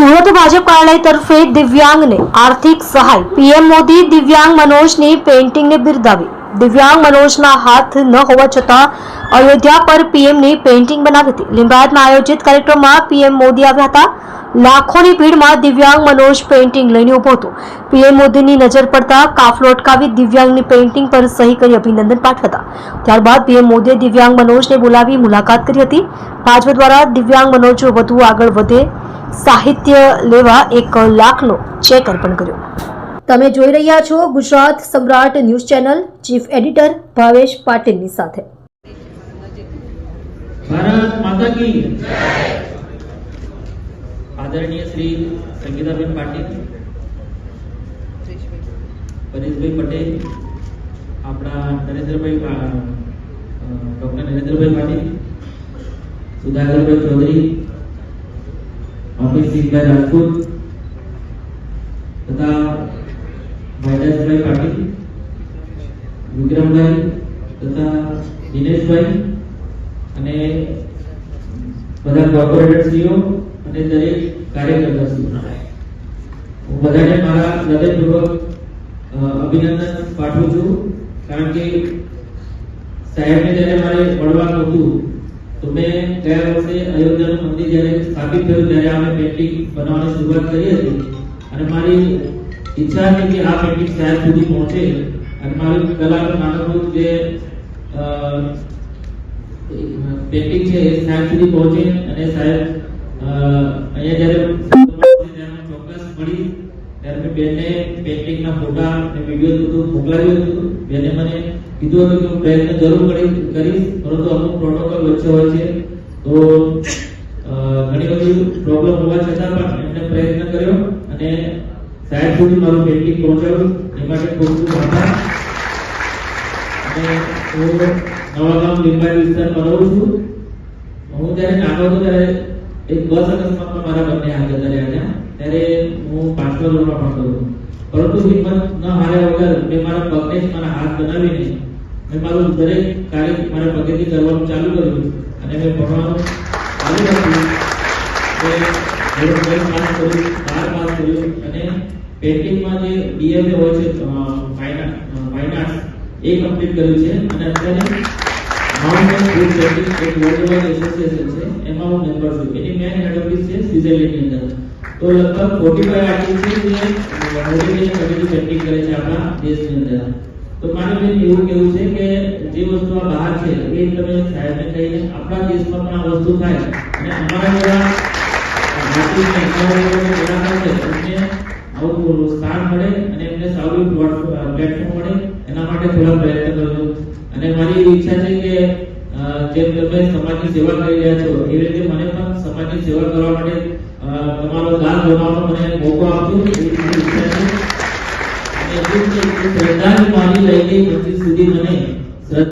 સુરત ભાજપ કાર્યાલય તરફે દિવ્યાંગને આર્થિક સહાય પીએમ મોદી દિવ્યાંગ મનોજની પેઇન્ટિંગને બિરદાવી। દિવ્યાંગ મનોજના હાથ ન હોવા છતાં અયોધ્યા પર પીએમની પેઇન્ટિંગ બનાવી હતી। લિંબાયતમાં આયોજિત કાર્યક્રમમાં પીએમ મોદી આવ્યા હતા। લાખોની ભીડમાં દિવ્યાંગ મનોજ પેઇન્ટિંગ લઈને ઊભો હતો। પીએમ મોદીની નજર પડતા કાફલો અટકાવી દિવ્યાંગની પેઇન્ટિંગ પર સહી કરી અભિનંદન પાઠવ્યા। ત્યારબાદ પીએમ મોદીએ દિવ્યાંગ મનોજને બોલાવી મુલાકાત કરી હતી। ભાજપ દ્વારા દિવ્યાંગ મનોજ વધુ આગળ વધે સાહિત્ય લેવા 1 લાખનો ચેક અર્પણ કર્યો। તમે જોઈ રહ્યા છો ગુજરાત સમ્રાટ news channel. Chief editor Bhavesh પાટીલની સાથે। भारत माता की जय। आदरणीय श्री संगीताबेन पाटील, परेशभाई पटेल, अपना नरेंद्रभाई डॉक्टर नरेंद्रभाई पाटील, सुधाकरभाई चौधरी, अमित सिंह भाई राजपूत तथा भाईदासभाई पाटील, विक्रम भाई तथा दिनेश भाई અને બધા કોર્પોરેટરશ્રીઓ અને દરેક કાર્યકર્તાશ્રીઓ, હું બધાને મારા હૃદયપૂર્વક અભિનંદન પાઠવું છું। કારણ કે સાહેબને જ્યારે મારે મળવાનું હતું તો મેં ગયા વર્ષે અયોધ્યાનું મંદિર જ્યારે સ્થાપિત થયું ત્યારે અમે પેઇન્ટિંગ બનાવવાની શરૂઆત કરી હતી અને મારી ઈચ્છા હતી કે આ પેઇન્ટિંગ સાહેબ સુધી પહોંચે અને મારી કલાનું નાનકડું જે पेंटिंग છે સાહેબ સુધી પહોંચે અને સાહેબ અહીંયા જ્યારે ચોક્કસ મળી ત્યારે મેં બેનને પેઇન્ટિંગના ફોટા અને વિડીયો બધું મોકલાવ્યું હતું। બેને મને કીધું હતું કે હું પ્રયત્ન જરૂર કરીશ, પરંતુ અમુક પ્રોટોકોલ વચ્ચે હોય છે તો ઘણી બધી પ્રોબ્લેમ હોવા છતાં પણ એમને પ્રયત્ન કર્યો અને સાહેબ સુધી મારું પેઇન્ટિંગ પહોંચાડ્યું। એ માટે ખૂબ ખૂબ આભાર। અને હું નવાગામ લિંબાયત વિસ્તારમાં રહું છું। હું જ્યારે નાનો હતો ત્યારે એક બસ અકસ્માતમાં મારા બંને હાથ જતા રહ્યા હતા। ત્યારે હું 5મા ધોરણમાં ભણતો હતો, પરંતુ હિંમત ન હાર્યા વગર મેં મારા પગને જ મારા હાથ બનાવીને મેં મારું દરેક કાર્ય મારા પગેથી કરવાનું ચાલુ કર્યું અને મેં ભણવાનું ચાલુ રાખ્યું। ધોરણ 10 પાસ કર્યું, 12 પાસ કર્યું અને પેઇન્ટિંગમાં જે ડીએમએ હોય છે ફાઇન આર્ટ્સ એ કમ્પ્લીટ કર્યું છે અને અત્યારે માઉન્ટેન ગ્રુપ પેઇન્ટિંગ એક વર્લ્ડ એસોસિએશન છે, એમાં હું મેમ્બર છું। એની મેન હેડ ઓફિસ છે સ્વિટ્ઝરલેન્ડની અંદર। તો લગભગ 45 આર્ટિસ્ટ છે જે મોટિવેશન કમિટી પેઇન્ટિંગ કરે છે આપણા દેશની અંદર। તો મારું બેન એવું કેવું છે કે જે વસ્તુ આ બહાર છે એ તમે સાહેબને કહીને આપણા દેશમાં પણ આ વસ્તુ થાય અને અમારા જેવા આર્ટિસ્ટને એમને આવું સ્થાન મળે અને એમને સારું પ્લેટફોર્મ મળે, એના માટે થોડા પ્રયત્ન કરજો। અને મારી ઈચ્છા છે કે જેમ તમે સમાજની સેવા કરી રહ્યા છો એ રીતે મને પણ સમાજની સેવા કરવા માટે તમારો દાન બનાવવાનો મને મોકો આપજો, એવી ઈચ્છા છે। અને શ્રદ્ધાની મારી લઈ ગઈ મંદિર સુધી મને